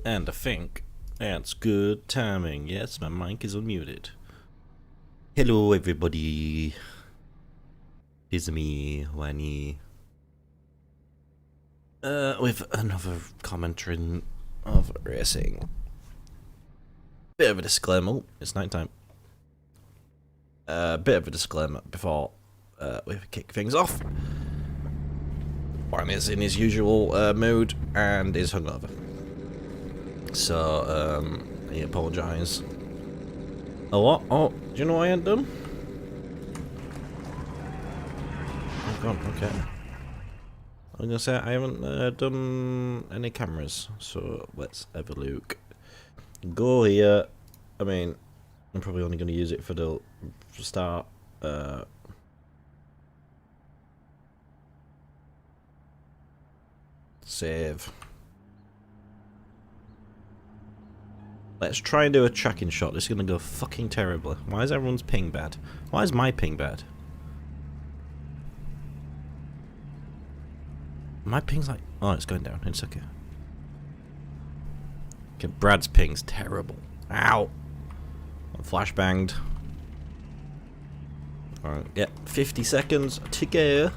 And I think that's good timing. Yes, my mic is unmuted. Hello, everybody. It's me, Wani. With another commentary of racing. Bit of a disclaimer. Oh, it's nighttime. Bit of a disclaimer before we kick things off. Wani is in his usual mood and is hungover. So, he apologise. A what? Oh, do you know what I ain't done? Oh god, okay. I was gonna say I haven't done any cameras, so let's have a look. Go here. I mean, I'm probably only gonna use it for the start. Save. Let's try and do a tracking shot. This is gonna go fucking terribly. Why is everyone's ping bad? Why is my ping bad? My ping's like... Oh, it's going down. It's okay. Okay, Brad's ping's terrible. Ow! I'm flashbanged. Alright, yeah, 50 seconds to go.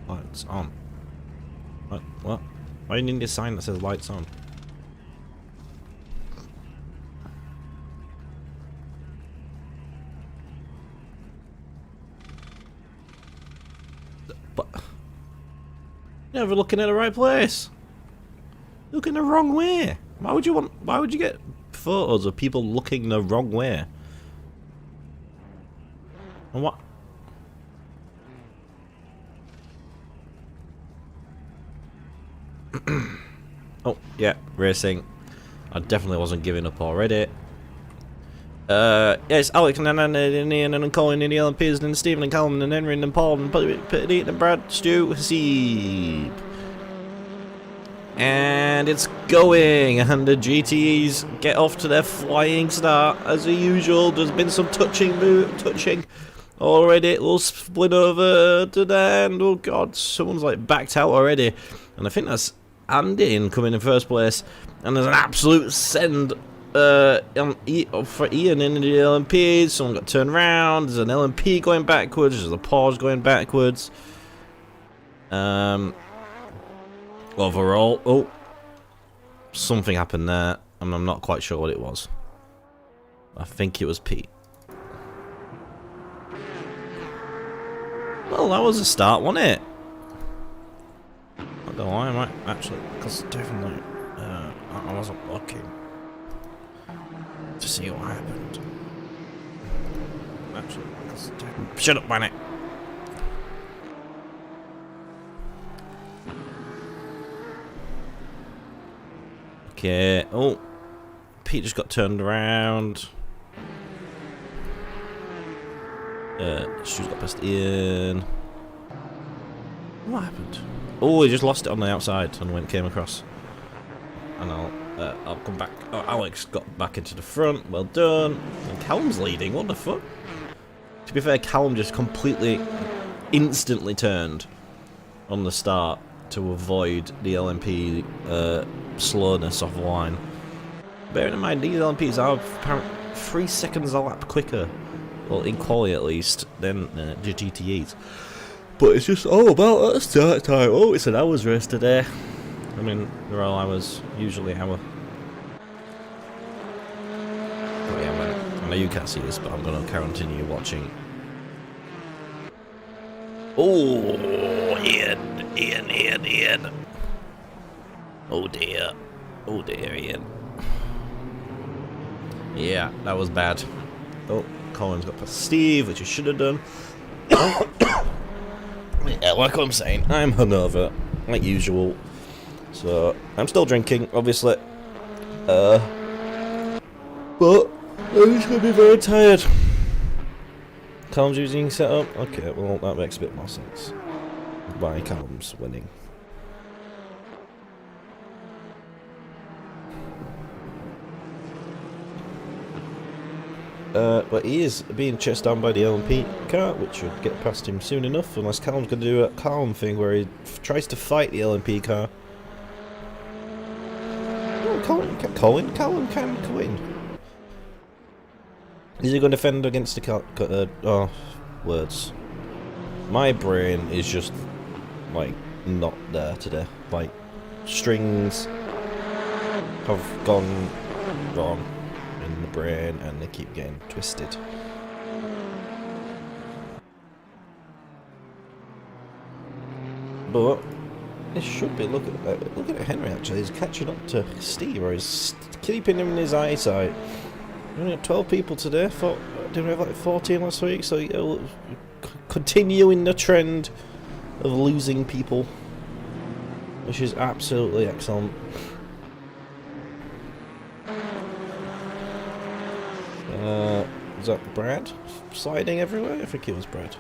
Lights on. What? Why do you need a sign that says lights on? But you're never looking at the right place. Looking the wrong way. Why would you get photos of people looking the wrong way? And what? Oh, yeah, racing. I definitely wasn't giving up already. Yes, Alex and Ian and Colin and the LMPs and Stephen and Calvin and Henry and Paul and Pete and Brad, Stu, Seep. And it's going, and the GTEs get off to their flying start as usual. There's been some touching already. It will split over to the end. Oh god, someone's like backed out already, and I think that's Andy coming in first place. And there's an absolute send for Ian in the LMP. Someone got turned around. There's an LMP going backwards. There's a pause going backwards. Overall, oh, something happened there, and I'm not quite sure what it was. I think it was Pete. Well, that was a start, wasn't it? I don't know why I might actually, because definitely I wasn't looking to see what happened. Actually, because shut up, man. Okay. Oh, Pete just got turned around. Stu's got past Ian. What happened? Oh, he just lost it on the outside and came across. And I'll come back. Oh, Alex got back into the front. Well done. And Callum's leading. What the fuck? To be fair, Callum just completely, instantly turned on the start to avoid the LMP slowness of the line. Bearing in mind, these LMPs are apparently 3 seconds a lap quicker, well, in quality at least, than the GTEs. But it's just, oh, about that start time. Oh, it's an hour's race today. I mean, they're all hours, usually hour. Oh yeah, I know you can't see this, but I'm going to continue watching. Oh, Ian. Oh dear, Ian. Yeah, that was bad. Oh, Colin's got past Steve, which he should have done. Yeah, like I'm saying, I'm hungover, like usual. So, I'm still drinking, obviously. But, I'm just gonna be very tired. Callum's using setup? Okay, well, that makes a bit more sense. Why Callum's winning. But he is being chased down by the LMP car, which should get past him soon enough, unless Callum's going to do a Callum thing where he tries to fight the LMP car. Oh, Callum can win. Is he going to defend against the oh, words. My brain is just, like, not there today. Like, strings have gone wrong in the brain and they keep getting twisted. But it should be, look at Henry actually, he's catching up to Steve, or he's keeping him in his eyesight. We only had 12 people today, didn't we have like 14 last week, so you know, continuing the trend of losing people, which is absolutely excellent. Is that Brad sliding everywhere? I think it was Brad.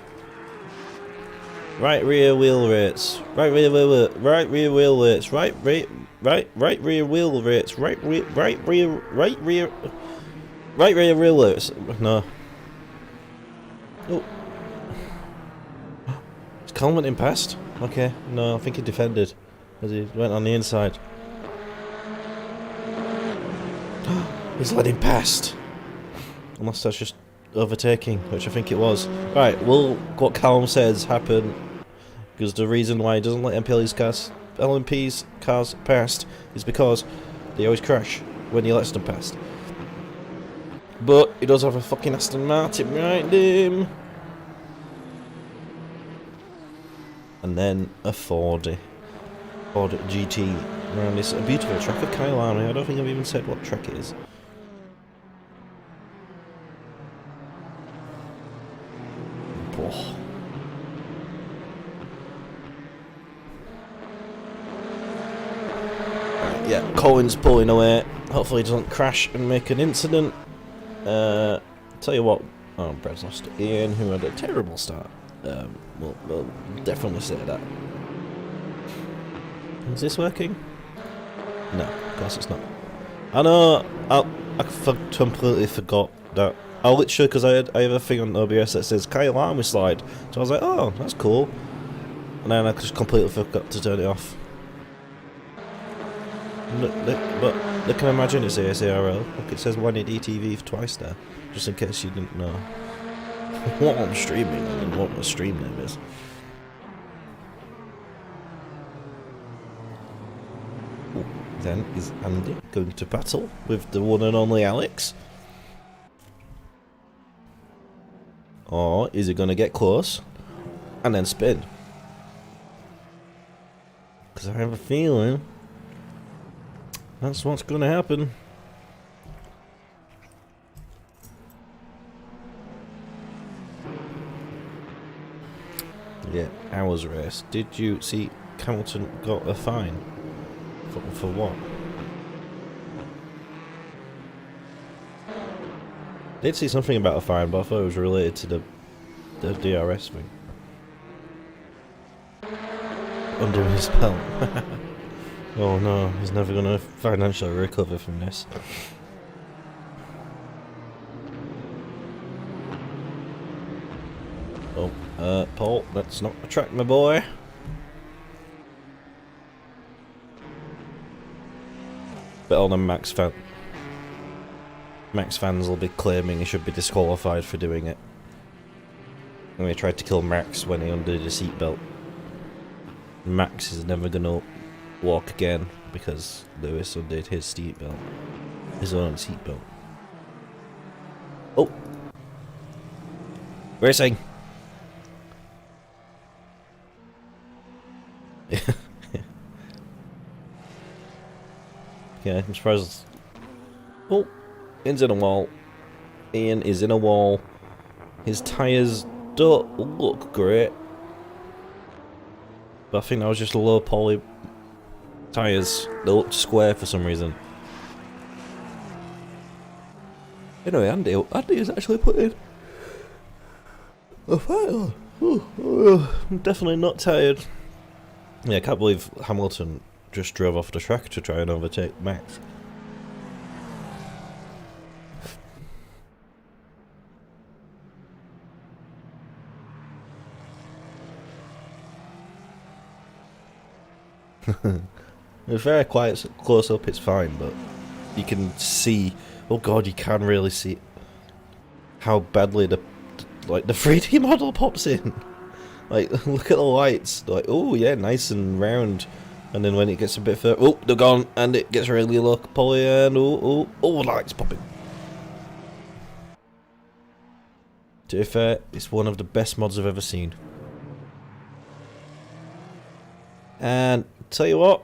Right rear wheel rates. Right rear wheel rates. Right rear wheel rates. Right rear wheel rates. No. Oh. Is Colin went in past? Okay. No, I think he defended as he went on the inside. He's let him past. Unless that's just overtaking, which I think it was. Right, will what Callum says happen? Because the reason why he doesn't let LMP's cars past is because they always crash when he lets them past. But he does have a fucking Aston Martin behind him. And then a Ford GT around this beautiful track of Kyalami. I don't think I've even said what track it is. Oh. Right, yeah, Cohen's pulling away. Hopefully he doesn't crash and make an incident. Tell you what, oh, Brad's lost to Ian, who had a terrible start. We'll definitely say that. Is this working? No, of course it's not. I know, I completely forgot that. I literally, because I have a thing on OBS that says Kyalami slide, so I was like, oh, that's cool. And then I just completely forgot to turn it off. But look, can imagine it's ASARL. Look, it says 180 TV twice there, just in case you didn't know what I'm streaming and what my stream name is. Ooh, then is Andy going to battle with the one and only Alex? Or is it going to get close and then spin? Because I have a feeling that's what's going to happen. Yeah, hours race. Did you see Hamilton got a fine? For what? I did see something about a fine, but I thought it was related to the DRS thing. Under his belt. Oh no, he's never going to financially recover from this. Oh, Paul, let's not attract my boy. But all the Max fans will be claiming he should be disqualified for doing it. And he tried to kill Max when he undid his seatbelt. Max is never gonna walk again because Lewis undid his seatbelt. His own seatbelt. Oh! Racing! Yeah, I'm surprised. Oh! Ian's in a wall. Ian is in a wall. His tyres don't look great. But I think that was just low poly tyres. They looked square for some reason. Anyway, Andy is actually put in a fight. I'm definitely not tired. Yeah, I can't believe Hamilton just drove off the track to try and overtake Max. It's very quiet, close up, it's fine, but you can see, oh god, you can really see how badly the 3D model pops in. Like, look at the lights, like, oh yeah, nice and round, and then when it gets a bit further, oh, they're gone, and it gets really look poly, and oh, lights popping. To be fair, it's one of the best mods I've ever seen. And tell you what,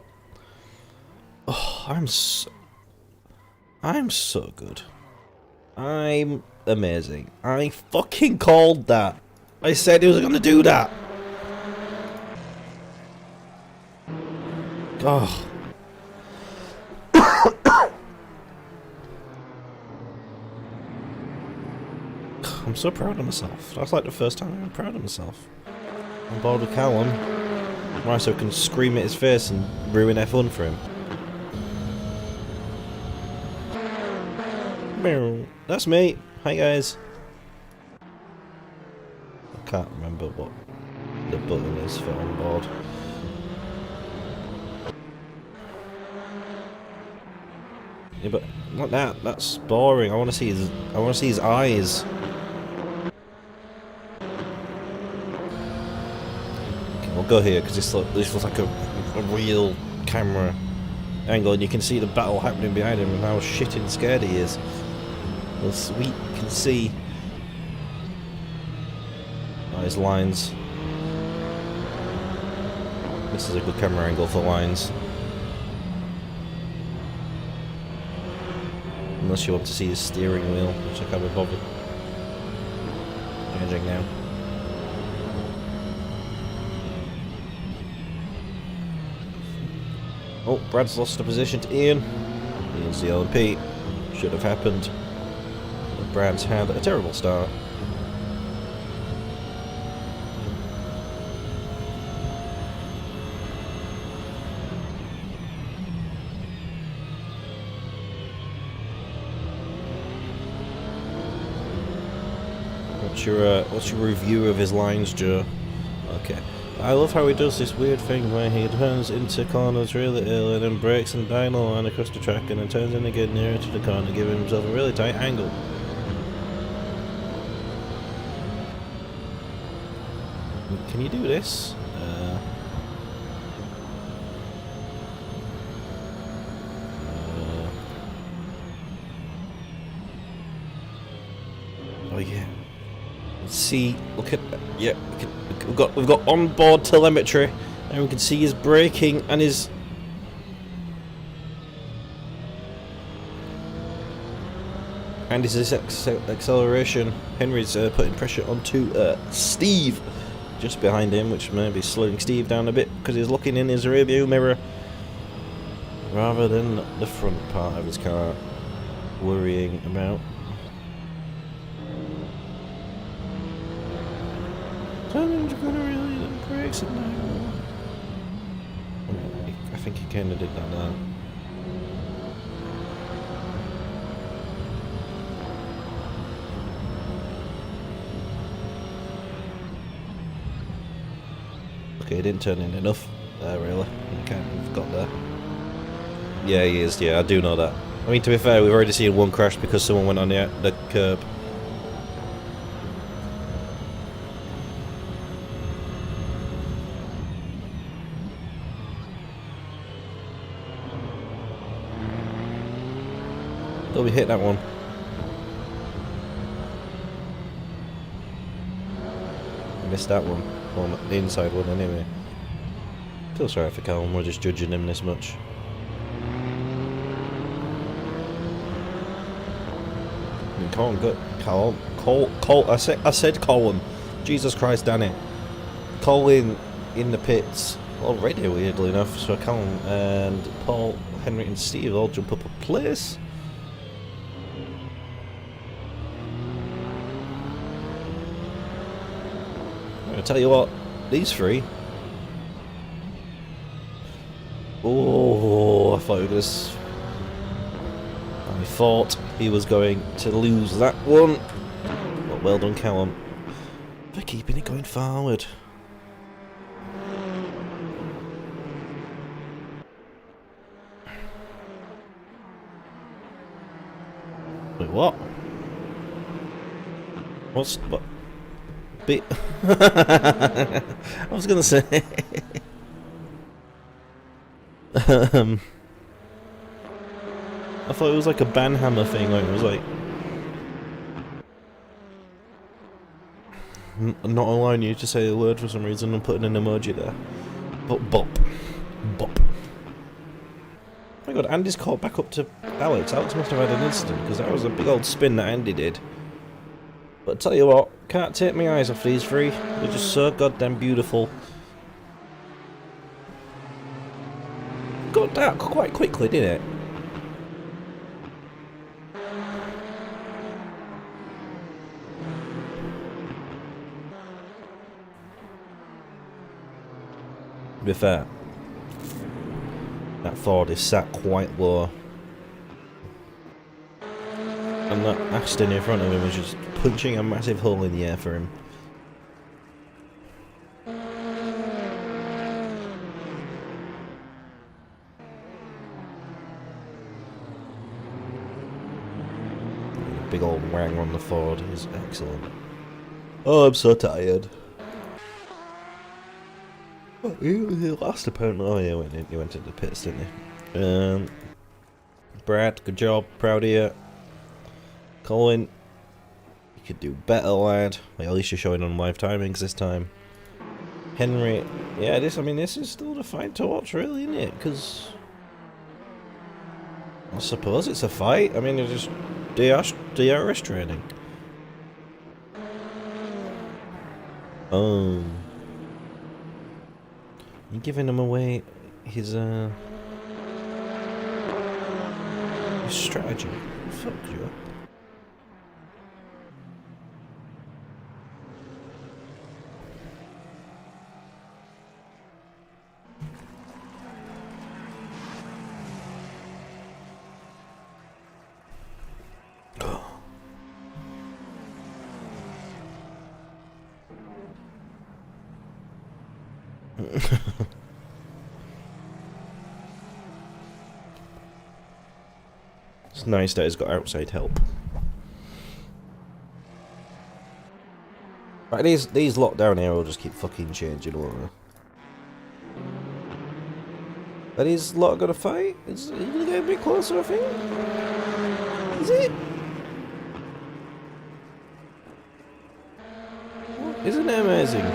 oh, I'm so good. I'm amazing. I fucking called that. I said he was gonna do that. Oh. I'm so proud of myself. That's like the first time I'm proud of myself. On board with Callum. Right, so I can scream at his face and ruin F1 for him. That's me. Hi guys. I can't remember what the button is for on board. Yeah, but not that. That's boring. I want to see his. I want to see his eyes. Okay, we'll go here because this looks like a real camera angle, and you can see the battle happening behind him and how shitting scared he is. Well, we can see his lines. This is a good camera angle for lines. Unless you want to see his steering wheel, which I can't be bothered changing now. Oh, Brad's lost the position to Ian. Ian's the LMP. Should have happened. But Brad's had a terrible start. What's your review of his lines, Joe? Okay. I love how he does this weird thing where he turns into corners really early, then brakes and dyno line across the track, and then turns in again nearer to the corner, giving himself a really tight angle. Can you do this? Oh yeah. See, look at, yeah, we've got onboard telemetry, and we can see his braking and his acceleration. Henry's putting pressure onto Steve just behind him, which may be slowing Steve down a bit because he's looking in his rearview mirror rather than the front part of his car, worrying about. Brakes it now. I think he kinda did that now. Okay, he didn't turn in enough there, really. He kind of got there. Yeah, he is, yeah, I do know that. I mean, to be fair, we've already seen one crash because someone went on the curb. Thought we hit that one. I missed that one. Well, the inside one anyway. Feel sorry for Callum, we're just judging him this much. I mean, I said Colin. Jesus Christ, Danny. Colin in the pits already, weirdly enough. So Callum and Paul, Henry and Steve all jump up a place. I tell you what, these three. Oh, I thought he was going to lose that one. But well done, Callum, for keeping it going forward. what? What? I was gonna say. I thought it was like a banhammer thing, like it was like not allowing you to say a word for some reason and putting an emoji there. But bop. Oh my god, Andy's caught back up to Alex. Alex must have had an incident, because that was a big old spin that Andy did. But I tell you what, can't take my eyes off these three. They're just so goddamn beautiful. Got dark quite quickly, didn't it? To be fair, that Ford is sat quite low. And that Aston in front of him is just punching a massive hole in the air for him. Big old wang on the Ford is excellent. Oh, I'm so tired. Oh, he last apparently. Oh yeah, he went into the pits, didn't he? Brad, good job, proud of you. Colin, you could do better, lad. Like, at least you're showing on live timings this time. Henry, yeah, this is still the fight to watch, really, isn't it? Because I suppose it's a fight. I mean, it's just DRS training. Oh. You're giving him away his strategy. Fuck you up. It's nice that he's got outside help. Right, these lockdown here will just keep fucking changing, won't they? Are these lot gonna fight? Is it gonna get a bit closer, I think? Is it? Isn't it amazing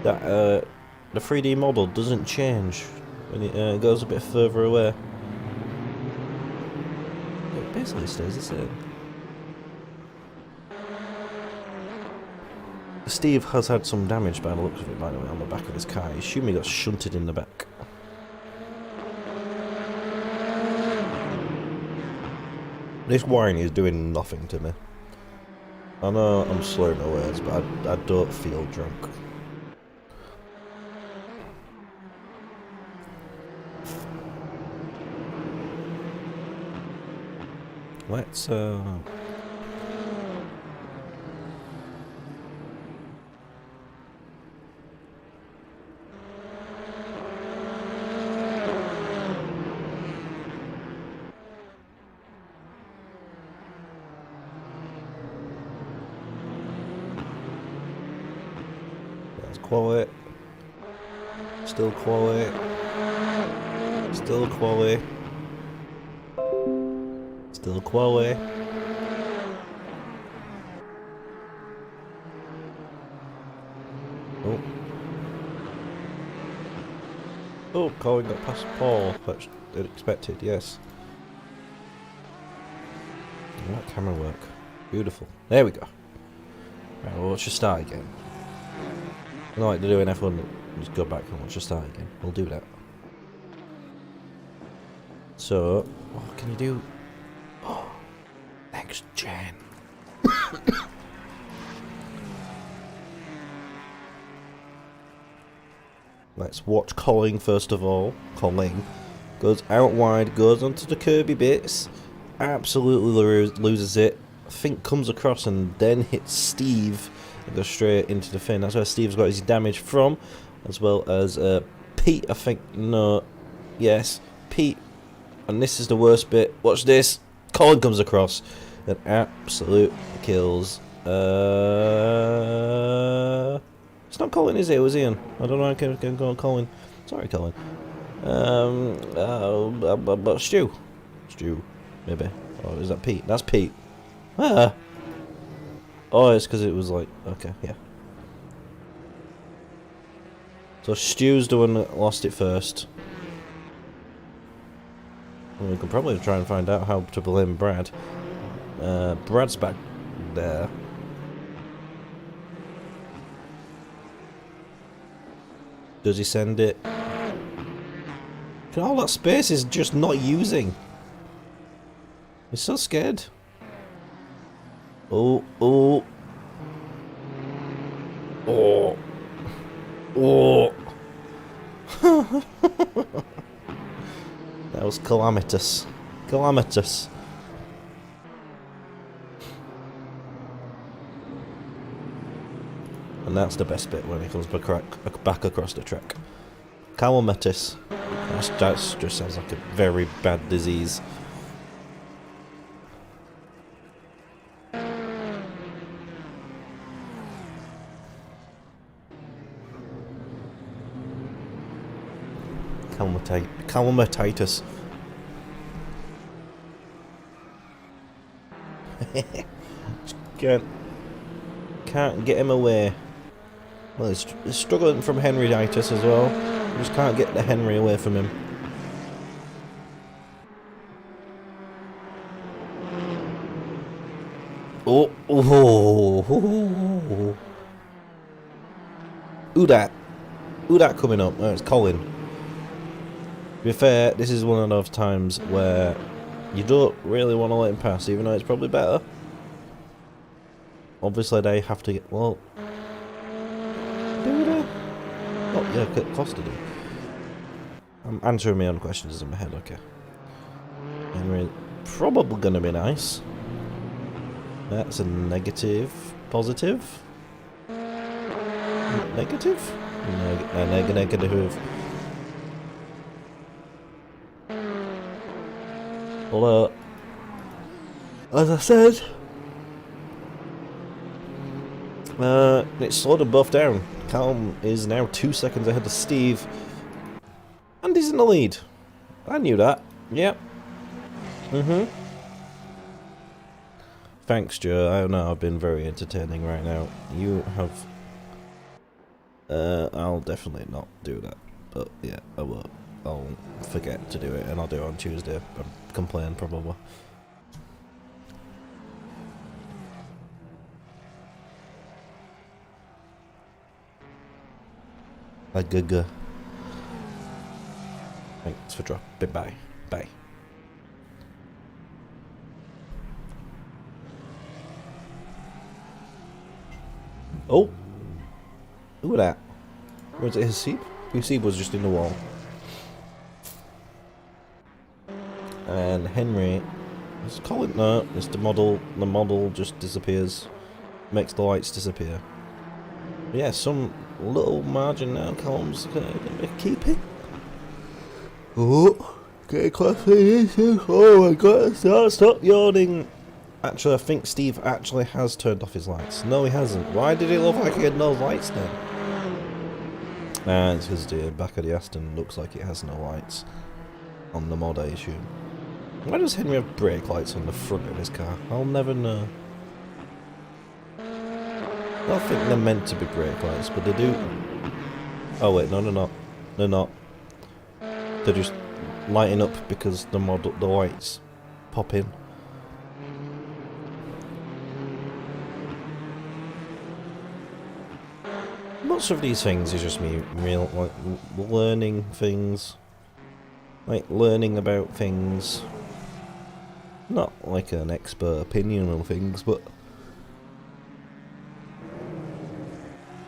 that the 3D model doesn't change when it goes a bit further away? It basically stays the same. Steve has had some damage by the looks of it, by the way, on the back of his car. I assume he got shunted in the back. This wine is doing nothing to me. I know I'm slurring my words, but I don't feel drunk. Let's quality. Still quality. Still quality. Still quality. Oh. Oh, Colin got past Paul, which they'd expected, yes. That camera work. Beautiful. There we go. Right, well, let's just start again. I like to do an F1, just go back and let's just start again. We'll do that. So, what can you do? Oh, next gen. Let's watch Colin first of all. Colin goes out wide, goes onto the curby bits, absolutely loses it. I think comes across and then hits Steve and goes straight into the fin. That's where Steve's got his damage from, as well as Pete, I think. No, yes, Pete. And this is the worst bit. Watch this. Colin comes across and absolute kills. It's not Colin, is it? It was Ian. I don't know. I can go on Colin. Sorry, Colin. But Stu, maybe. Or is that Pete? That's Pete. Ah. Oh, it's because it was like, okay, yeah. So Stu's the one that lost it first. Well, we could probably try and find out how to blame Brad. Brad's back there. Does he send it? All that space is just not using. He's so scared. Oh. That was calamitous. Calamitous. And that's the best bit when he comes back across the track. Calamitous. That just sounds like a very bad disease. Calamititis. Can't get him away. Well, he's struggling from Henryitis as well. Just can't get the Henry away from him. Oh. Who that coming up? Oh, it's Colin. To be fair, this is one of those times where you don't really want to let him pass, even though it's probably better. Obviously, they have to get... Well... Do they? Oh, yeah, Costa do. I'm answering my own questions in my head, okay. Henry, probably going to be nice. That's a negative. Positive? Negative? Negative. Although, as I said, it slowed them both down. Calm is now 2 seconds ahead of Steve. And he's in the lead. I knew that. Yep. Thanks, Joe. I know I've been very entertaining right now. You have... I'll definitely not do that. But yeah, I will. I'll forget to do it, and I'll do it on Tuesday. I'll complain, probably. Good. Thanks for dropping by. Bye. Oh! Look at that. Was it his seep? His seep was just in the wall. And Henry... It's Colin... No, it's the model. The model just disappears. Makes the lights disappear. But yeah, some little margin now. Column's gonna be keeping. Oh! Get close to this. Oh my god, stop yawning. Actually, I think Steve actually has turned off his lights. No, he hasn't. Why did it look like he had no lights then? It's because the back of the Aston looks like it has no lights on the mod, I assume. Why does Henry have brake lights on the front of his car? I'll never know. I don't think they're meant to be brake lights, but they do. Oh wait, no, they're not. They're not. They're just lighting up because the lights pop in. Lots of these things is just me like learning things, like learning about things. Not like an expert opinion on things, but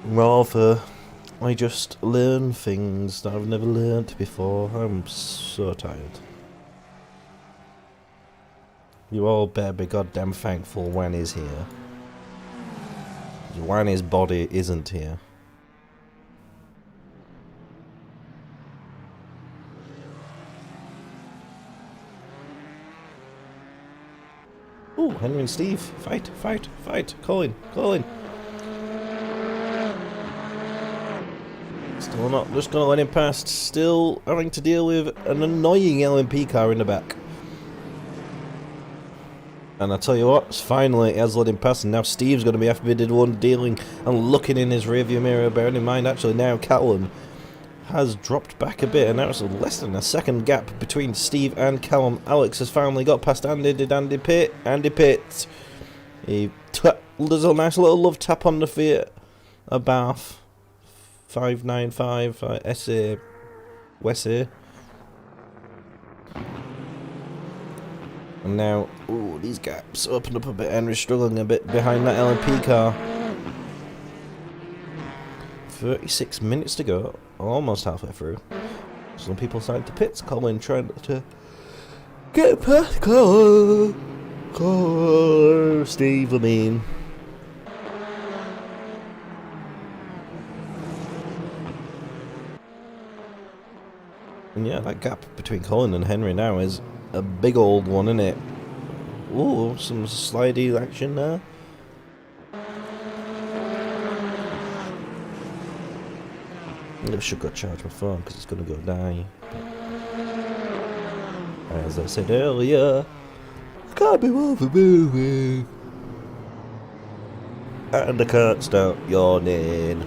rather I just learn things that I've never learnt before. I'm so tired. You all better be goddamn thankful Wan is here. Wan's body isn't here. Oh, Henry and Steve. Fight, fight, fight. Colin, Colin. Still not just going to let him past. Still having to deal with an annoying LMP car in the back. And I tell you what, finally he has let him pass, and now Steve's going to be have to be the one dealing and looking in his rearview mirror. Bearing in mind, actually, now Callum has dropped back a bit, and now it's less than a second gap between Steve and Callum. Alex has finally got past Andy. Did Andy pit? Andy pit. He does a nice little love tap on the Fiat Abarth 595 SA Wessie. And now, ooh, these gaps open up a bit. Henry's struggling a bit behind that LMP car. 36 minutes to go, almost halfway through. Some people signed to pits. Colin trying to get past Steve, I mean. And yeah, that gap between Colin and Henry now is a big old one, isn't it? Ooh, some slidey action there. I should go charge my phone because it's going to go die. But as I said earlier, I can't be bothered moving. And I can't stop yawning.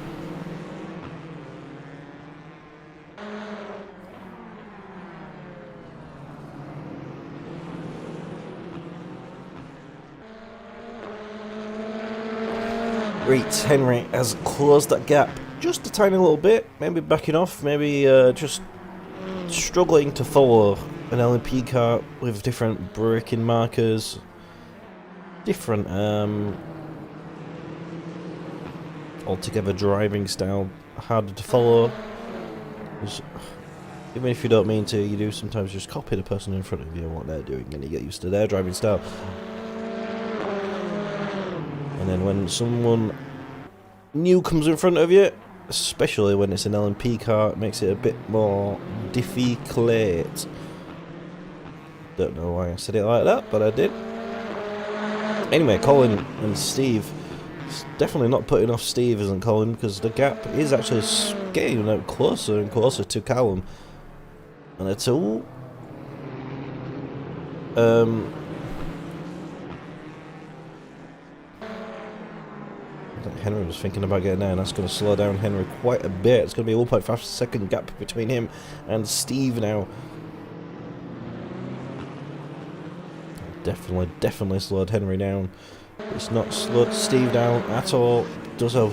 Great, Henry has closed that gap just a tiny little bit, maybe backing off, maybe just struggling to follow an LMP car with different braking markers, different altogether driving style, harder to follow. Even if you don't mean to, you do sometimes just copy the person in front of you and what they're doing, and you get used to their driving style. And then when someone new comes in front of you, especially when it's an LMP car, it makes it a bit more difficult. Don't know why I said it like that, but I did. Anyway, Colin and Steve, it's definitely not putting off Steve, isn't Colin, because the gap is actually getting out closer and closer to Callum. And it's all Henry was thinking about getting there, and that's going to slow down Henry quite a bit. It's going to be a 1.5 second gap between him and Steve now. Definitely slowed Henry down. It's not slowed Steve down at all. Does a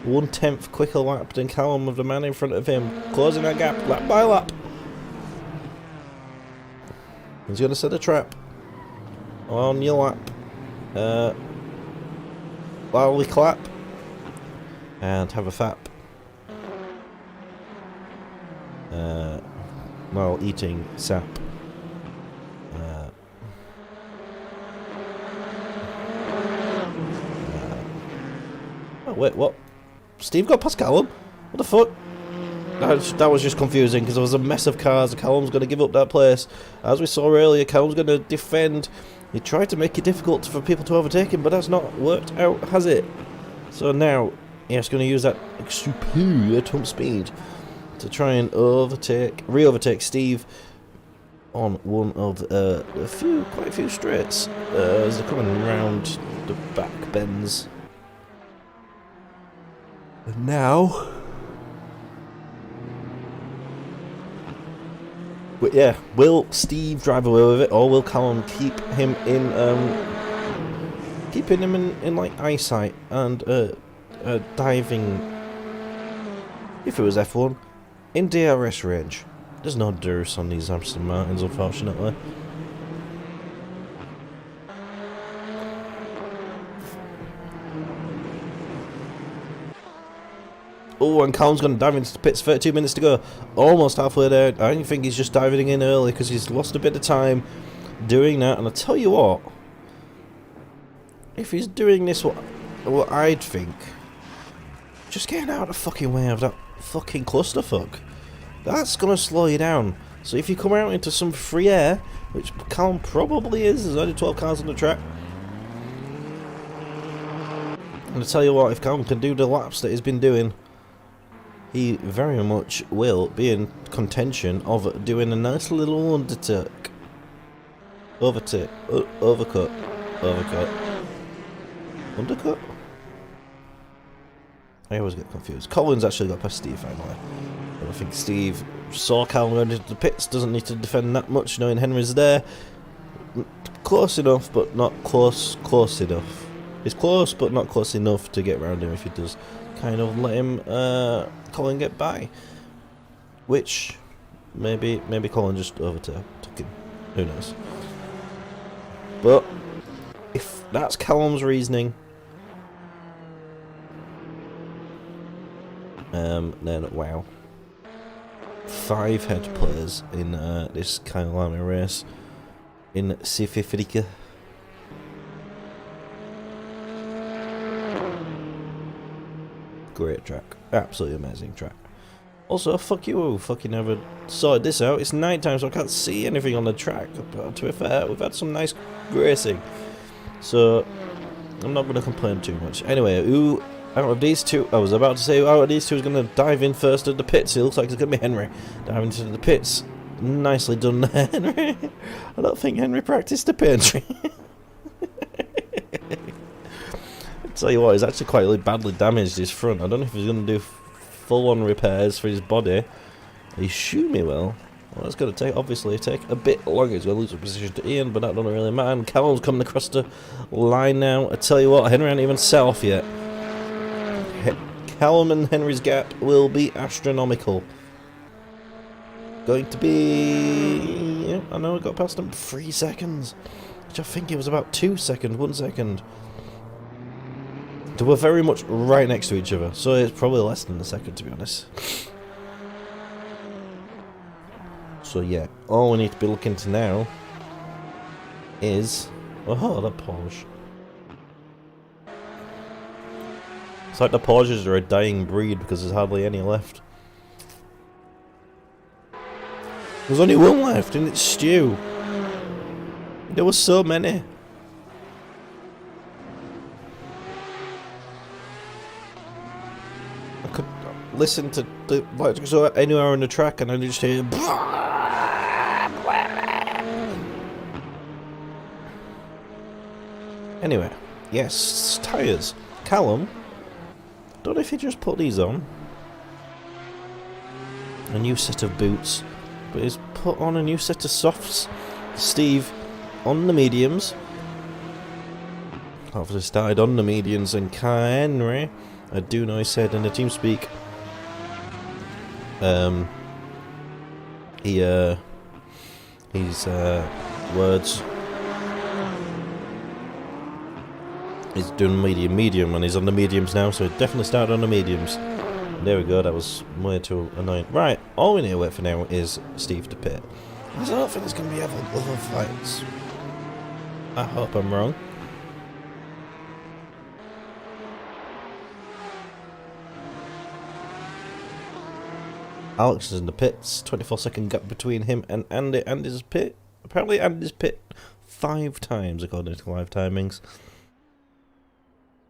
1/10 quicker lap than Callum with the man in front of him, closing that gap lap by lap. He's going to set a trap on your lap. While we clap and have a fap while eating sap. Oh wait, what? Steve got past Callum? What the fuck? That was just confusing because there was a mess of cars. Callum's going to give up that place. As we saw earlier, Callum's going to defend. He tried to make it difficult for people to overtake him, but that's not worked out, has it? So now, he's going to use that superior top speed to try and re-overtake Steve on one of quite a few straights as they're coming around the back bends. And now, but yeah, will Steve drive away with it, or will Callum keep him in like eyesight and diving, if it was F1, in DRS range? There's no DRS on these Aston Martins, unfortunately. Oh, and Callum's going to dive into the pits. 32 minutes to go. Almost halfway there. I think he's just diving in early because he's lost a bit of time doing that. And I tell you what, if he's doing this, what I'd think, just getting out of the fucking way of that fucking clusterfuck. That's going to slow you down. So if you come out into some free air which Callum probably is. There's only 12 cars on the track. And I tell you what, if Callum can do the laps that he's been doing, he very much will be in contention of doing a nice little undercut. Overcut. Undercut? I always get confused. Colin's actually got past Steve finally. But I think Steve saw Callum going into the pits, doesn't need to defend that much knowing Henry's there. Close enough, but not close enough. It's close, but not close enough to get around him if he does kind of let him, Colin get by. Which, maybe Colin just overtook him. Who knows? But, if that's Callum's reasoning, then wow. 5 head players in this Kyalami race in Sififrika. Great track. Absolutely amazing track. Also, fuck you, who fucking never sorted this out. It's night time, so I can't see anything on the track. But to be fair, we've had some nice racing. So, I'm not going to complain too much. Anyway, who out of these two, I was about to say who out of these two is going to dive in first at the pits. It looks like it's going to be Henry diving into the pits. Nicely done there, Henry. I don't think Henry practiced the pit entry. Tell you what, he's actually quite badly damaged his front. I don't know if he's going to do full-on repairs for his body. He's shooting me well. That's going to obviously take a bit longer. He's going to lose a position to Ian, but that doesn't really matter. And Callum's coming across the line now. I tell you what, Henry ain't even set off yet. Callum and Henry's gap will be astronomical. Going to be... Yeah, I know I got past him 3 seconds. Which I think it was about 2 seconds, 1 second. They were very much right next to each other, so it's probably less than a second, to be honest. So yeah, all we need to be looking to now is... Oh, that Porsche. It's like the Porsches are a dying breed because there's hardly any left. There's only one left, and it's Stu. There were so many. I could listen to the lights go anywhere on the track, and I just hear. Anyway, yes, tyres. Callum. Don't know if he just put these on. A new set of boots. But he's put on a new set of softs. Steve on the mediums. Obviously started on the mediums, and Henry, I do know he said in the team speak, his words, he's doing medium, and he's on the mediums now, so he definitely started on the mediums. There we go, that was way too annoying. Right, all we need to wait for now is Steve to pit. I don't think there's going to be other fights. I hope I'm wrong. Alex is in the pits, 24-second gap between him and Andy. Andy's pit. Apparently Andy's pit 5 times according to live timings.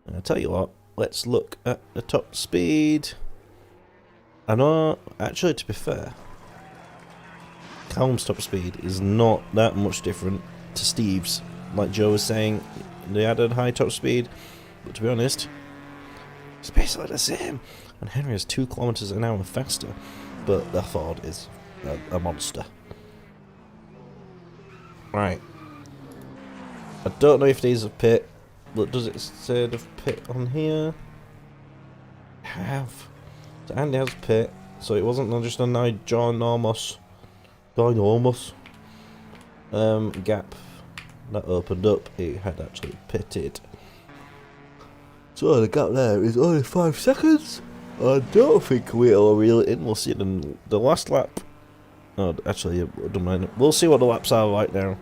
And I tell you what, let's look at the top speed. I know, actually, to be fair, Callum's top speed is not that much different to Steve's. Like Joe was saying, they added high top speed, but to be honest, it's basically the same. And Henry is 2 kilometers an hour faster, but the Ford is a monster. Right. I don't know if these are pit, but does it say the pit on here? Have. So Andy has pit, so it wasn't just a ginormous gap that opened up. He had actually pitted. So the gap there is only 5 seconds. I don't think we'll reel it in. We'll see it in the last lap. Oh, actually, I don't mind. We'll see what the laps are like now.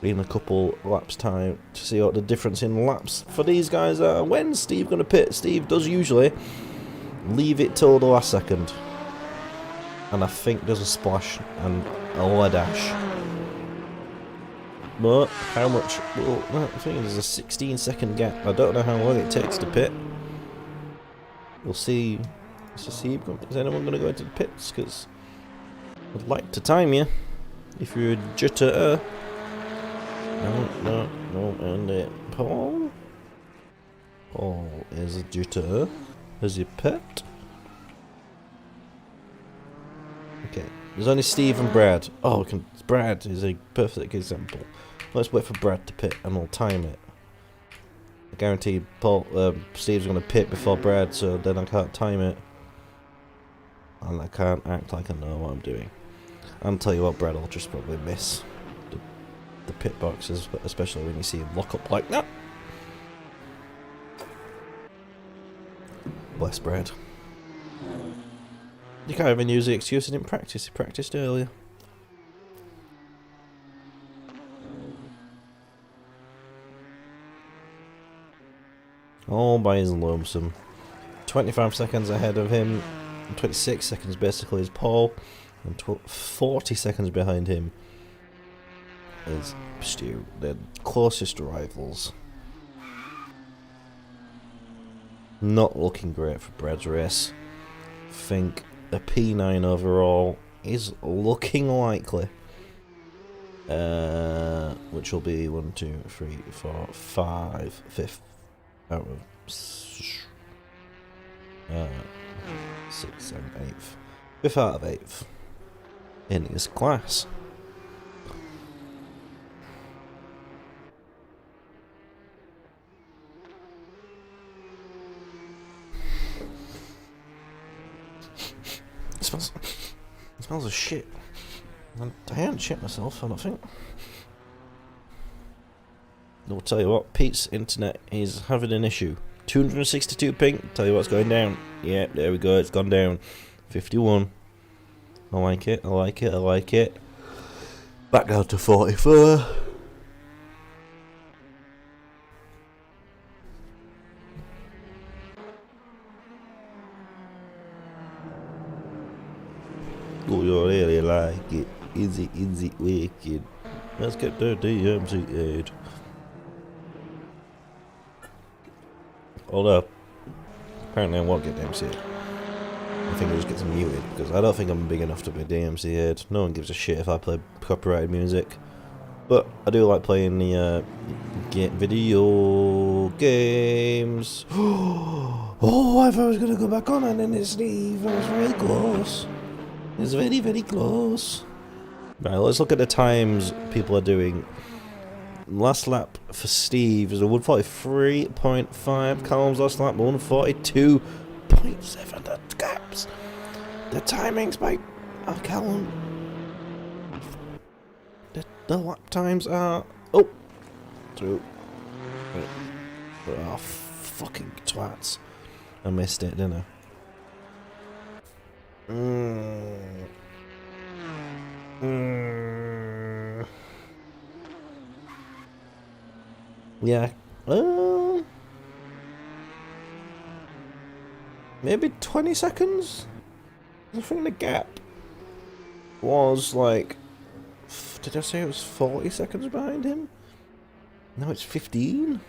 In a couple laps time to see what the difference in laps for these guys are. When's Steve going to pit? Steve does usually leave it till the last second. And I think there's a splash and a lead ash. But how much? Well, I think there's a 16-second gap. I don't know how long it takes to pit. We'll see. Let's just see. Is anyone going to go into the pits? Because I'd like to time you. If you're a jitter. No, and it. Paul is a jitter. Is he pit? Okay. There's only Steve and Brad. Oh, Brad is a perfect example. Let's wait for Brad to pit and we'll time it. I guarantee Steve's going to pit before Brad, so then I can't time it. And I can't act like I know what I'm doing. I'll tell you what, Brad will just probably miss the pit boxes, especially when you see him lock up like that. Bless Brad. You can't even use the excuse he didn't practice. He practiced earlier. All by his lonesome. 25 seconds ahead of him. 26 seconds basically is Paul. And 40 seconds behind him is Stu. They're closest rivals. Not looking great for Brad's race. Think a P9 overall is looking likely. Which will be 1, 2, 3, 4, 5, 5th out of 6, 7, 8th. 5th out of 8th in his class. It smells of shit. I haven't shit myself, I don't think. I'll tell you what, Pete's internet is having an issue. 262 ping, tell you what's going down. Yeah, there we go, it's gone down. 51. I like it, I like it, I like it. Back down to 44. Oh, you really like it. Is it wicked? Let's get the DMC aid. Although, apparently I won't get DMC aid. I think it just gets muted, because I don't think I'm big enough to be DMC aid. No one gives a shit if I play copyrighted music. But I do like playing the video games. Oh, I thought I was going to go back on and then it's Steve. I was very close. It's very, very close. Right, let's look at the times people are doing. Last lap for Steve is a 143.5. Callum's last lap 142.7. The gaps. The timings by Callum. The lap times are through. Oh, fucking twats! I missed it, didn't I? Yeah. Maybe 20 seconds? I think the gap was like... Did I say it was 40 seconds behind him? No, it's 15?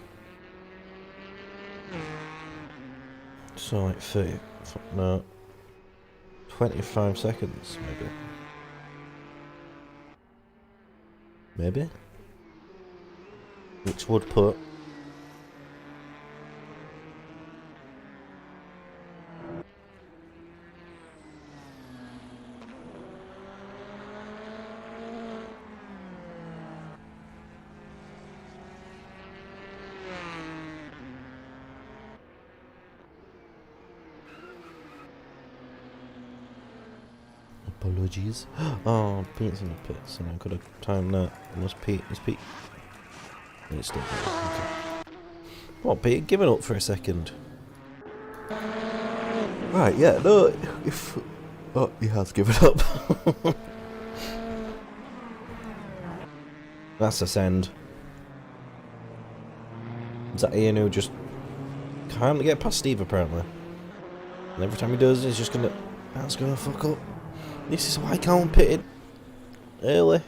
So like 30... No. 25 seconds, maybe. Maybe? Which would put... Apologies. Oh, Pete's in the pits, and I could have timed that. Unless Pete is Pete. It's still there. Okay. What, Pete? Give it up for a second. Right, yeah, no. If he has given up. That's a send. Is that Ian who just can't get past Steve apparently? And every time he does, he's just gonna. That's gonna fuck up. This is why Callum pitted early.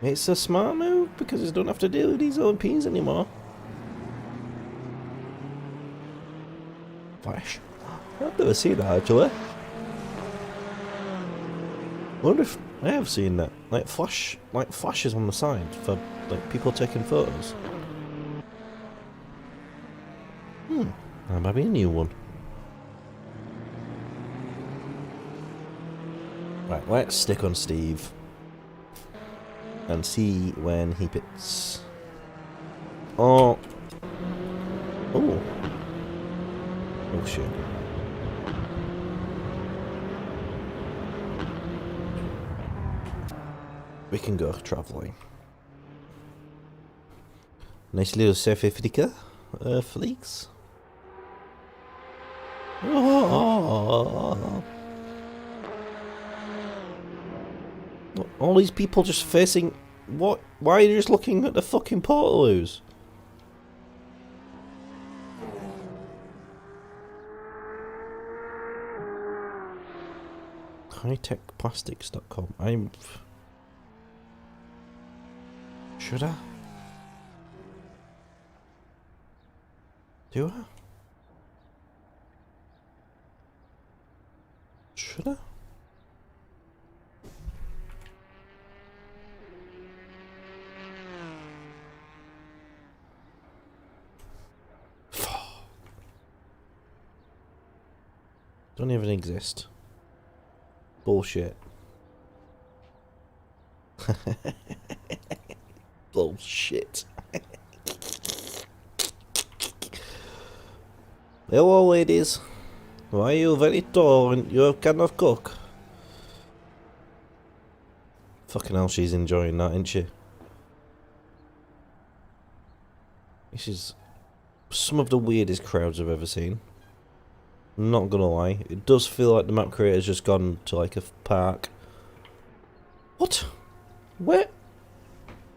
It's a smart move because he don't have to deal with these LMPs anymore. Flash. I've never seen that actually. I wonder if I have seen that. Like flashes on the side for like people taking photos. That might be a new one. Right, let's stick on Steve and see when he pits. Oh. Oh. Oh shit. We can go travelling. Nice little South Africa fleeks. Oh. All these people just facing... What? Why are you just looking at the fucking portaloos? Hightechplastics.com. I'm... Should I? Do I? Should I? Don't even exist. Bullshit. Bullshit. Hello, ladies. Why are you very tall and you cannot cook? Fucking hell, she's enjoying that, isn't she? This is some of the weirdest crowds I've ever seen. I'm not gonna lie, it does feel like the map creator's just gone to like a park. What? Where?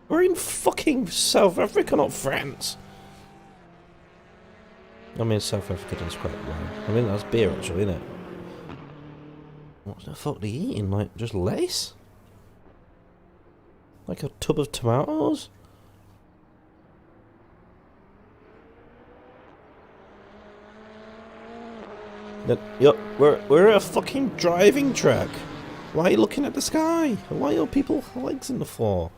We're in fucking South Africa, not France. I mean, South Africa does quite well. I mean, that's beer actually, isn't it? What the fuck are they eating? Like, just lettuce? Like a tub of tomatoes? We're at a fucking driving track. Why are you looking at the sky? Why are people legs in the floor?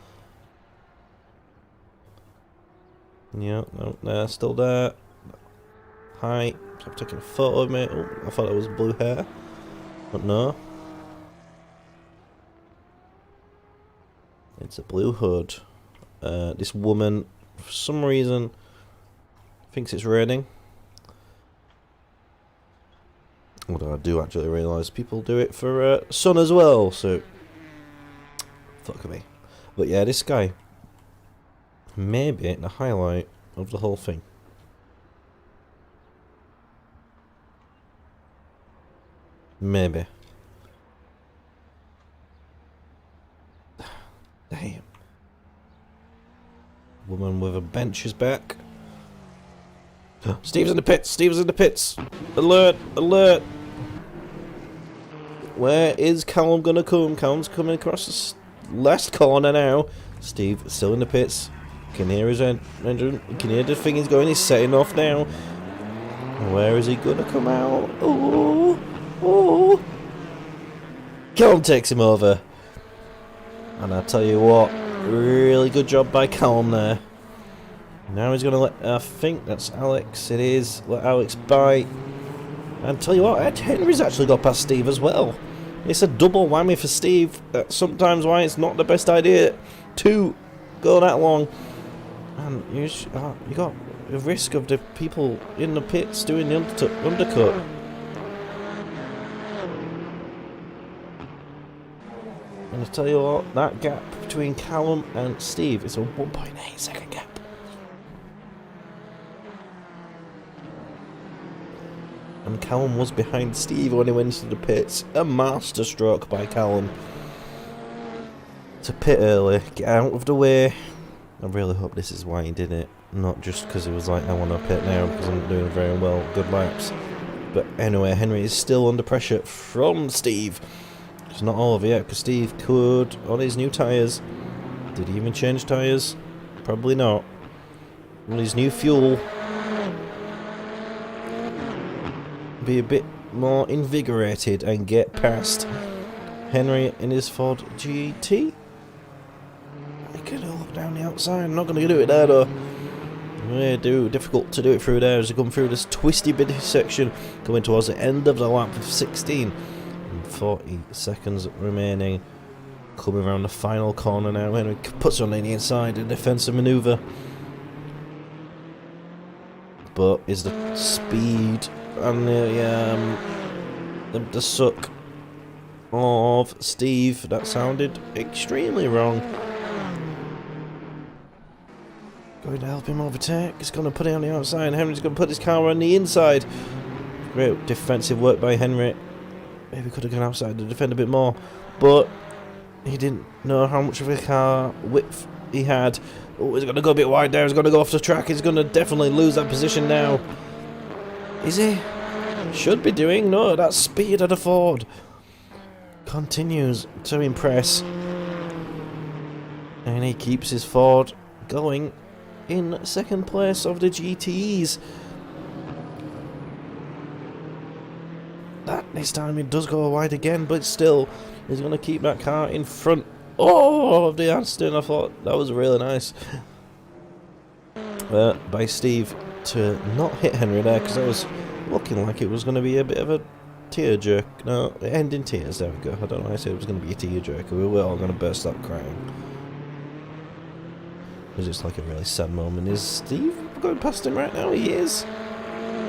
Yeah, no, they're still there. Hi, I'm taking a photo of me. Oh, I thought it was blue hair, but no. It's a blue hood. This woman, for some reason, thinks it's raining. Although I do actually realise people do it for sun as well, so fuck me. But yeah, this guy may be the highlight of the whole thing. Maybe. Damn. Woman with a bench is back. Steve's in the pits! Steve's in the pits! Alert! Alert! Where is Callum gonna come? Callum's coming across the last corner now. Steve still in the pits. You can hear his engine. You can hear the thing he's going. He's setting off now. Where is he gonna come out? Oh! Oh! Callum takes him over. And I tell you what, really good job by Callum there. Now he's going to let, I think that's Alex, it is, let Alex by. And tell you what, Ed Henry's actually got past Steve as well. It's a double whammy for Steve. That's sometimes why it's not the best idea to go that long. And you got a risk of the people in the pits doing the undercut. And I tell you what, that gap between Callum and Steve is a 1.8 second gap. And Callum was behind Steve when he went into the pits. A master stroke by Callum. To pit early, get out of the way. I really hope this is why he did it. Not just because he was like, I want to pit now because I'm doing very well, good laps. But anyway, Henry is still under pressure from Steve. It's not all over yet, because Steve could, on his new tyres. Did he even change tyres? Probably not. On his new fuel. Be a bit more invigorated and get past Henry in his Ford GT. I could look down the outside. I'm not going to do it there though. Difficult to do it through there as you come through this twisty bit section, coming towards the end of the lap of 16. And 40 seconds remaining. Coming around the final corner now. Henry puts on the inside in defensive manoeuvre. But is the speed and the suck of Steve, that sounded extremely wrong. Going to help him overtake. He's going to put it on the outside. Henry's going to put his car on the inside. Great defensive work by Henry. Maybe could have gone outside to defend a bit more, but he didn't know how much of a car width he had. Oh, he's going to go a bit wide there. He's going to go off the track. He's going to definitely lose that position now. Is he? Should be doing. No, that speed of the Ford continues to impress. And he keeps his Ford going in second place of the GTEs. This time it does go wide again, but still, he's going to keep that car in front of the Aston. I thought that was really nice by Steve to not hit Henry there, because that was looking like it was going to be a bit of a tearjerk. No, end in tears, there we go. I don't know why I said it was going to be a tearjerker. We were all going to burst up crying. It was just like a really sad moment. Is Steve going past him right now? He is.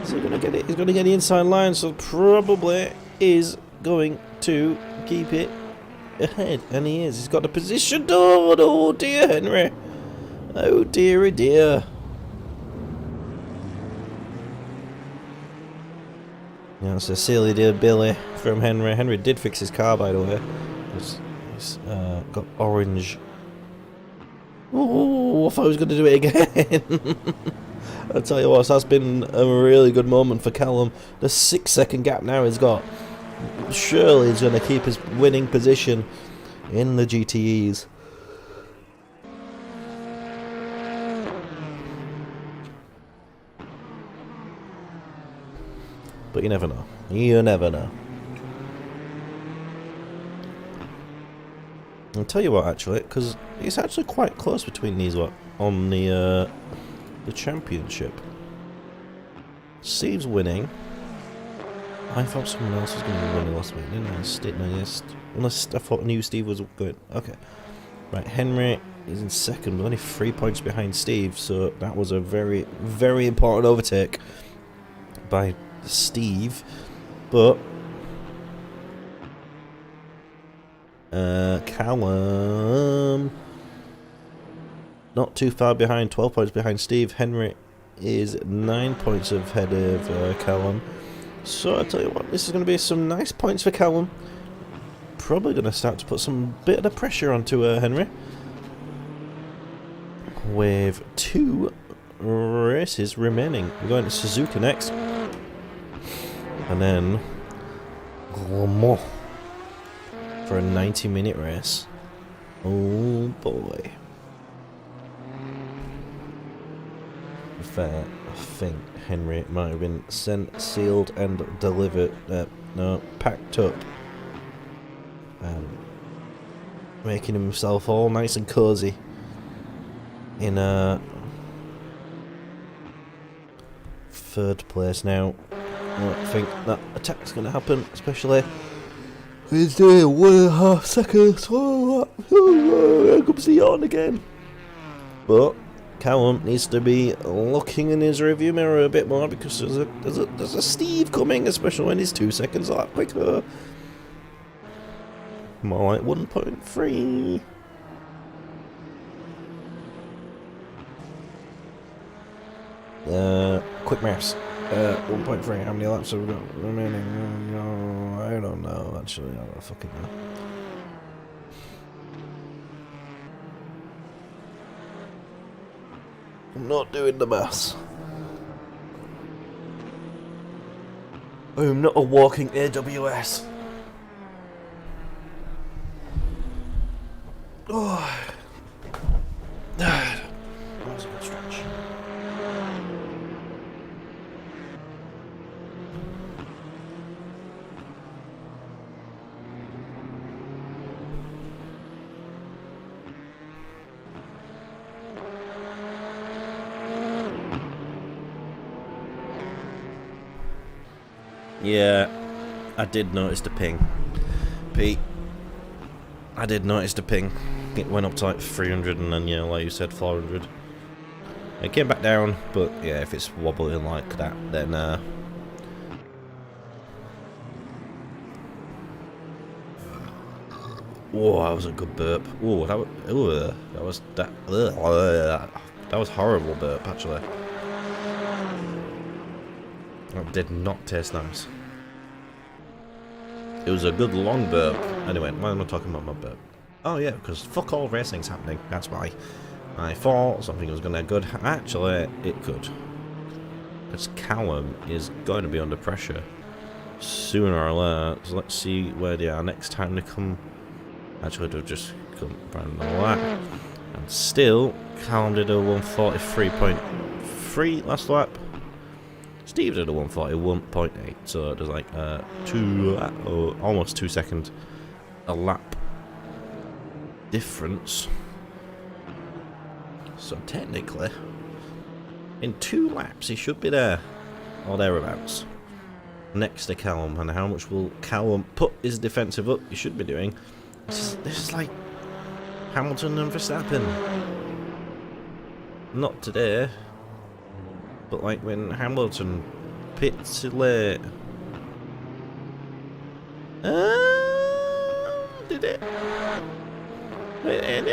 Is he going to get it? He's going to get the inside line, so probably is going to keep it ahead. And he is. He's got the position. Oh dear, Henry. Oh dear, oh dear. Yeah, it's a silly dear Billy from Henry. Henry did fix his car, by the way. He's got orange. Oh, I thought he was going to do it again. I'll tell you what, that's been a really good moment for Callum. The 6-second gap now he's got. Surely he's going to keep his winning position in the GTEs. But you never know. You never know. I'll tell you what, actually, because it's actually quite close between these on the championship. Steve's winning. I thought someone else was going to be winning last week, didn't I? Unless I knew Steve was good. Okay. Right, Henry is in second, but only 3 points behind Steve, so that was a very, very important overtake by Steve. But Callum not too far behind, 12 points behind Steve. Henry is 9 points ahead of Callum. So I tell you what, this is going to be some nice points for Callum. Probably going to start to put some bit of pressure onto Henry. With 2 races remaining. We're going to Suzuka next. And then Glamont for a 90-minute race. Oh boy. Fair, I think Henry might have been sent, sealed and delivered, no, packed up, making himself all nice and cozy in third place now. I don't think that attack's going to happen, especially he's doing 1.5 seconds. Here comes the yawn again. But Callum needs to be looking in his review mirror a bit more, because there's a Steve coming, especially when he's 2 seconds a lot quicker. More like 1.3. Quick maths. 1.3. How many laps have we got remaining? No, I don't know. Actually, I don't fucking know. I'm not doing the maths. I'm not a walking AWS. Oh. That was a good stretch. Yeah, I did notice the ping. Pete, I did notice the ping. It went up to like 300 and then, yeah, like you said, 400. It came back down, but yeah, if it's wobbling like that, then whoa, that was a good burp. Whoa, that was horrible burp, actually. That did not taste nice. It was a good long burp. Anyway, why am I talking about my burp? Oh yeah, because fuck all racing's happening. That's why. I thought something was going to good. Actually, it could. Because Callum is going to be under pressure sooner or later. So let's see where they are next time they come. Actually, they'll just come around the lap. And still, Callum did a 143.3 last lap. Steve did a 141.8, so there's like almost 2 seconds a lap difference. So technically, in 2 laps he should be there, or thereabouts, next to Callum. And how much will Callum put his defensive up? He should be doing. This is like Hamilton and Verstappen. Not today. But like when Hamilton pits late. Did it? It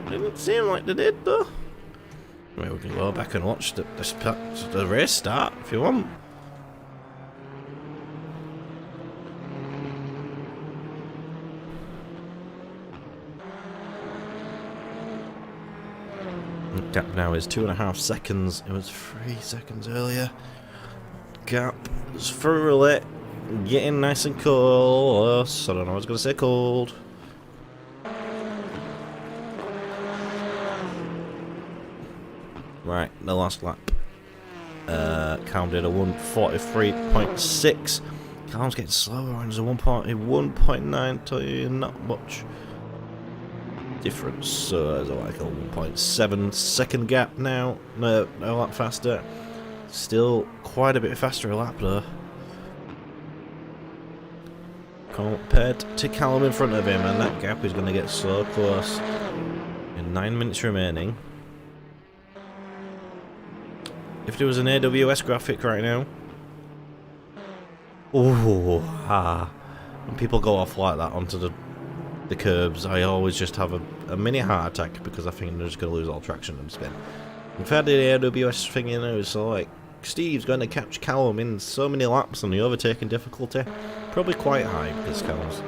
didn't seem like they did though. I mean, we can go back and watch the race start if you want. Gap now is 2.5 seconds. It was 3 seconds earlier. Gap is thoroughly getting nice and close. I don't know, I was going to say cold. Right, the last lap. Callum did a 143.6. Callum's getting slower, and there's a 1.9. Tell you, not much difference. So there's like a 1.7 second gap now. No, a lot faster. Still quite a bit faster a lap though, compared to Callum in front of him, and that gap is going to get so close. In 9 minutes remaining. If there was an AWS graphic right now, when people go off like that onto the curbs, I always just have a mini heart attack because I think they're just going to lose all traction and spin. We've had the AWS thing in there, so like Steve's going to catch Callum in so many laps, and the overtaking difficulty probably quite high because Callum's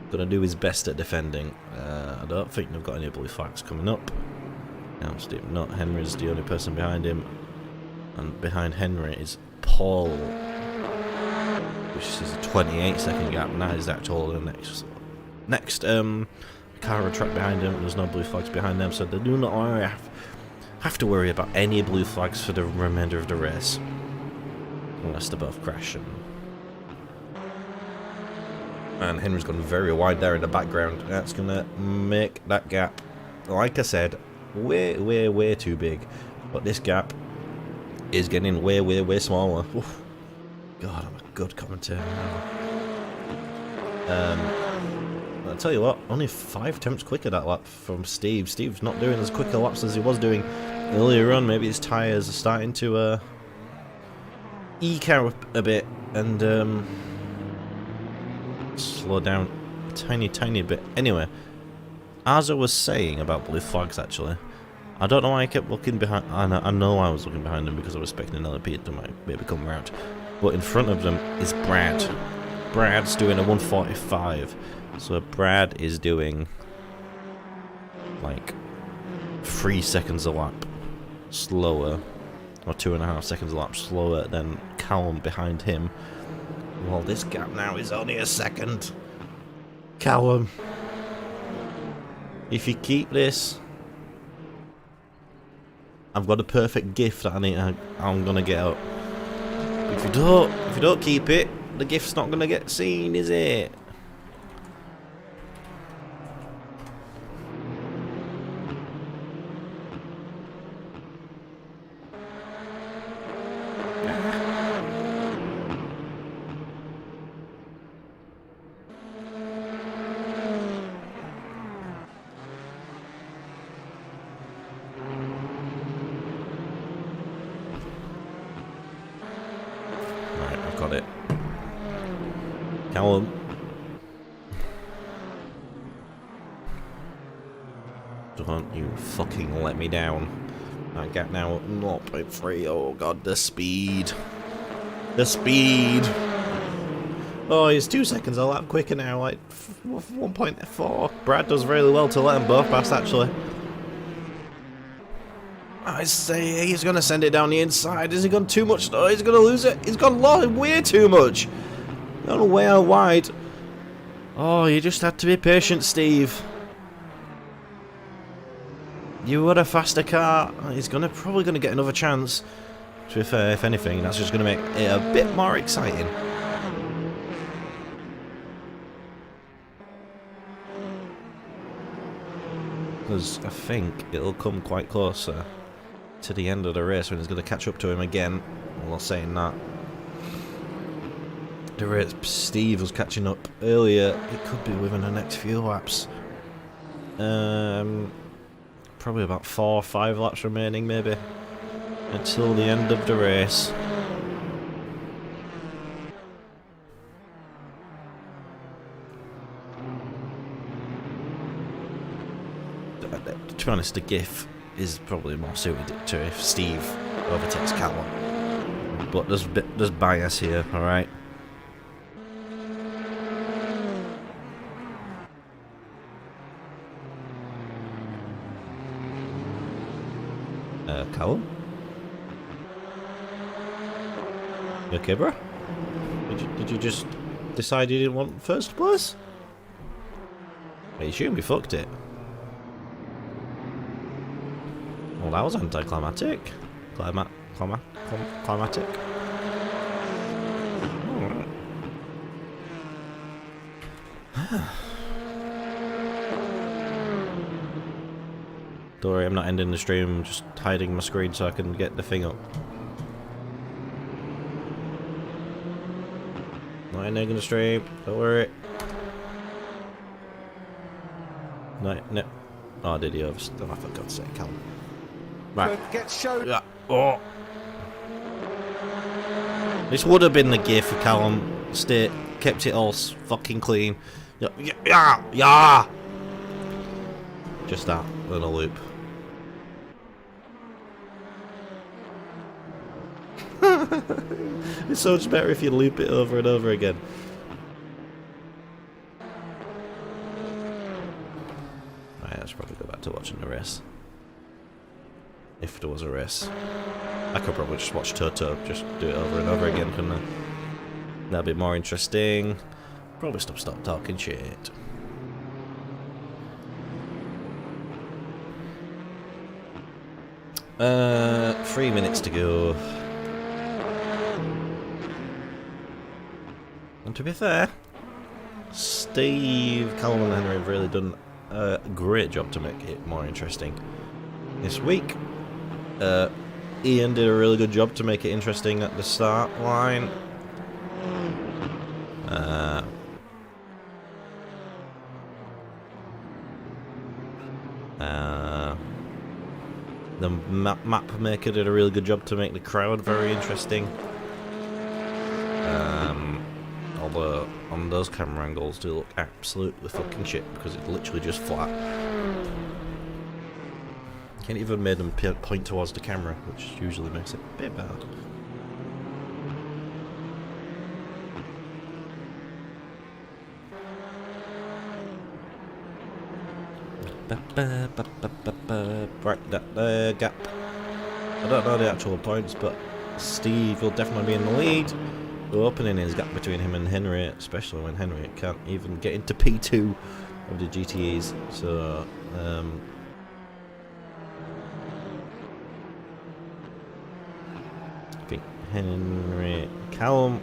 going to do his best at defending. I don't think they've got any blue flags coming up. Now, Steve, not Henry's the only person behind him, and behind Henry is Paul, which is a 28-second gap, and that is actually the next car or track behind him. There's no blue flags behind them, so they do not have to worry about any blue flags for the remainder of the race, unless they both crash. And Henry's gone very wide there in the background. That's gonna make that gap, like I said, way too big. But this gap is getting way smaller. Oof. God, I'm a good commentator now. I'll tell you what, only 5 attempts quicker that lap from Steve. Steve's not doing as quick a laps as he was doing earlier on. Maybe his tyres are starting to eke out a bit and slow down a tiny bit. Anyway, as I was saying about blue flags, actually, I don't know why I kept looking behind. I know I was looking behind them because I was expecting another Pete to maybe come around. But in front of them is Brad. Brad's doing a 145. So Brad is doing like 3 seconds a lap slower, or 2.5 seconds a lap slower than Callum behind him. Well, this gap now is only a second. Callum, if you keep this, I've got a perfect gift that I'm gonna get up. If you don't keep it, the gift's not gonna get seen, is it? Right, I've got it. Callum. Don't you fucking let me down. I get now 0.3. Oh god, the speed. The speed. Oh, he's 2 seconds a lap quicker now, like 1.4. Brad does really well to let them both pass, actually. I say he's going to send it down the inside. Has he gone too much? No, he's going to lose it. He's gone way too much. Gone way out wide. Oh, you just had to be patient, Steve. You were a faster car. He's probably going to get another chance. To be fair, if anything, that's just going to make it a bit more exciting. Because I think it'll come quite closer to the end of the race when he's going to catch up to him again. Well, not saying that. The race Steve was catching up earlier. It could be within the next few laps. Probably about 4 or 5 laps remaining, maybe, until the end of the race. To be honest, the GIF is probably more suited to if Steve overtakes Callum. But there's bias here, alright? Callum? You okay, bro? Did you just decide you didn't want first place? I assume we fucked it. Well, that was anticlimactic. Climatic. Alright. Don't worry, I'm not ending the stream, I'm just hiding my screen so I can get the thing up. Not ending the stream, don't worry. No. Oh, did he overstep? Oh, for God's sake, Callum. Right. Yeah. Oh. This would have been the gear for Callum. Kept it all fucking clean. Yeah. Just that little loop. It's so much better if you loop it over and over again. Right, I should probably go back to watching the race. If there was a race. I could probably just watch Toto, just do it over and over again, couldn't I? That'd be more interesting. Probably stop talking shit. Uh, 3 minutes to go. And to be fair, Steve, Callum and Henry have really done a great job to make it more interesting this week. Ian did a really good job to make it interesting at the start line. The map maker did a really good job to make the crowd very interesting. Although on those camera angles do look absolutely fucking shit because it's literally just flat. Can't even make them point towards the camera, which usually makes it a bit bad. Right, that gap. I don't know the actual points, but Steve will definitely be in the lead. opening his gap between him and Henry, especially when Henry can't even get into P2 of the GTEs. So, I think Callum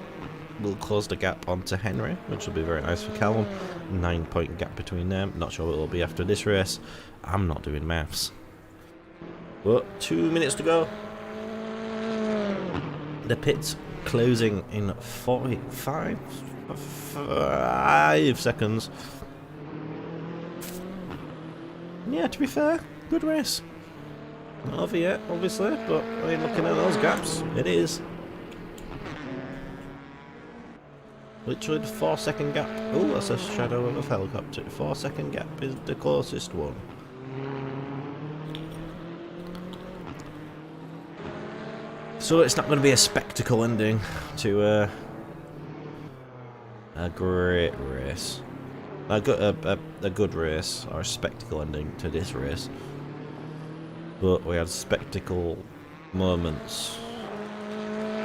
will close the gap onto Henry, which will be very nice for Callum. 9-point gap between them. Not sure what it will be after this race. I'm not doing maths. But 2 minutes to go. The pit's closing in 45 seconds. Yeah, to be fair, good race. Not over yet, obviously, but I mean, looking at those gaps, it is. Literally the 4-second gap. Oh, that's a shadow of a helicopter. 4-second gap is the closest one. So it's not going to be a spectacle ending to a great race. A good race, or a spectacle ending to this race. But we had spectacle moments.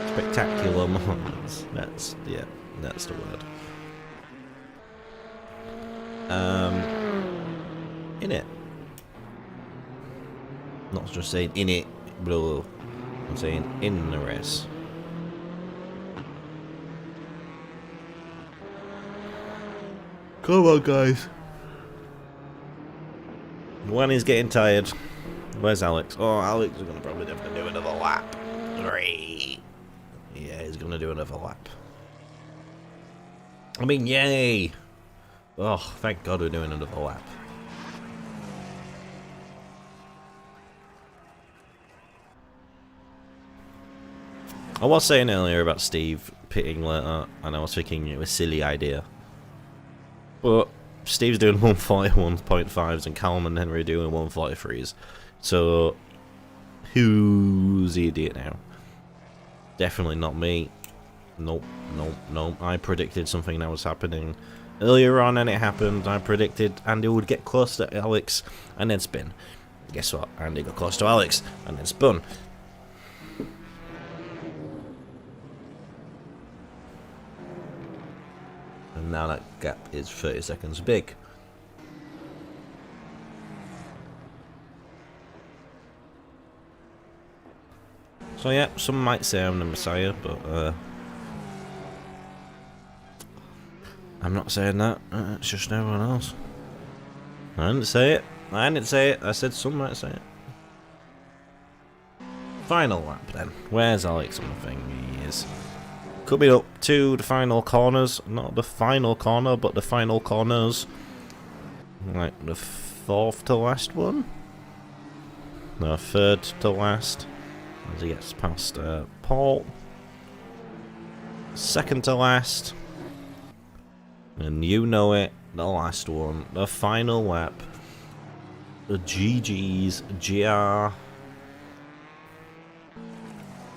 Spectacular moments. That's the word. In it. Not just saying in it, but I'm saying in the race. Come on, guys. When he's getting tired. Where's Alex? Oh, Alex is going to probably have to do another lap. Great. Yeah, he's going to do another lap. I mean, yay! Oh, thank God we're doing another lap. I was saying earlier about Steve pitting later, and I was thinking it was a silly idea. But Steve's doing 141.5s and Callum and Henry doing 143s. So, who's the idiot now? Definitely not me. Nope. I predicted something that was happening earlier on, and it happened. I predicted Andy would get close to Alex and then spin. Guess what? Andy got close to Alex and then spun. And now that gap is 30 seconds big. So yeah, some might say I'm the Messiah, but I'm not saying that. It's just everyone else. I didn't say it. I said some might say it. Final lap then. Where's Alex on the thing? He is coming up to the final corners. Not the final corner, but the final corners. Like the fourth to last one? No, third to last. As he gets past Paul. Second to last. And you know it, the last one. The final lap. The GG's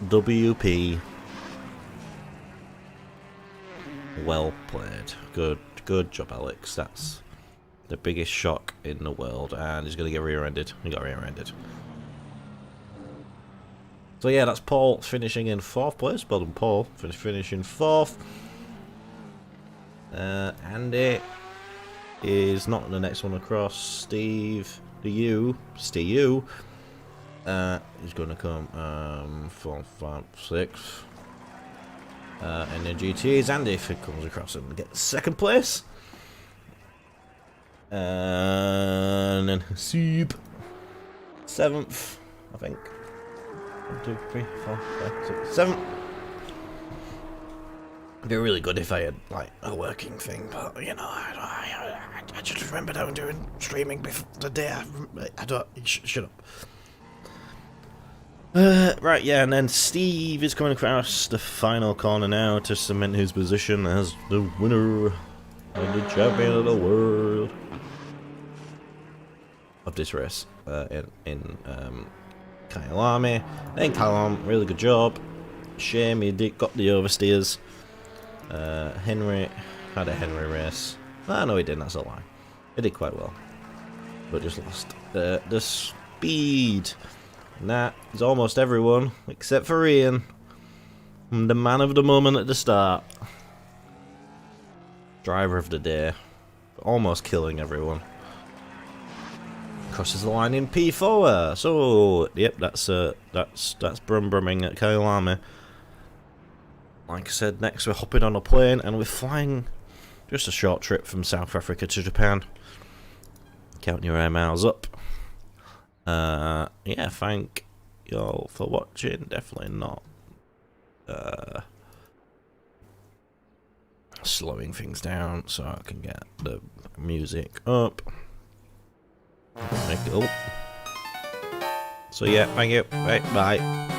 GRWP. Well played. Good job, Alex. That's the biggest shock in the world. And he's going to get rear-ended. He got rear-ended. So yeah, that's Paul finishing in 4th place. Well done, Paul. Finishing 4th. Andy is not the next one across. Steve, he's going to come 4th, 5th, 6th. And then GT's Andy if it comes across and gets 2nd place. And then Hasib 7th, I think. 1, 2, 3, 4, 5, 6, 7. It'd be really good if I had like a working thing, but you know, I just remembered I'm doing streaming before the day. I don't. Shut up. Right, yeah, and then Steve is coming across the final corner now to cement his position as the winner and the champion of the world of this race in Kyalami. Then Kyalami, really good job. Shame he got the oversteers. Henry had a Henry race. Ah, no, he didn't. That's a lie. He did quite well, but just lost the speed. And that is almost everyone except for Ian. I'm the man of the moment at the start. Driver of the day. Almost killing everyone. Crosses the line in P4. So, yep, that's brumming at Kyalami. Like I said, next we're hopping on a plane and we're flying just a short trip from South Africa to Japan. Counting your air miles up. Yeah, thank y'all for watching. Definitely not slowing things down so I can get the music up. Oh. So yeah, thank you. Right, bye.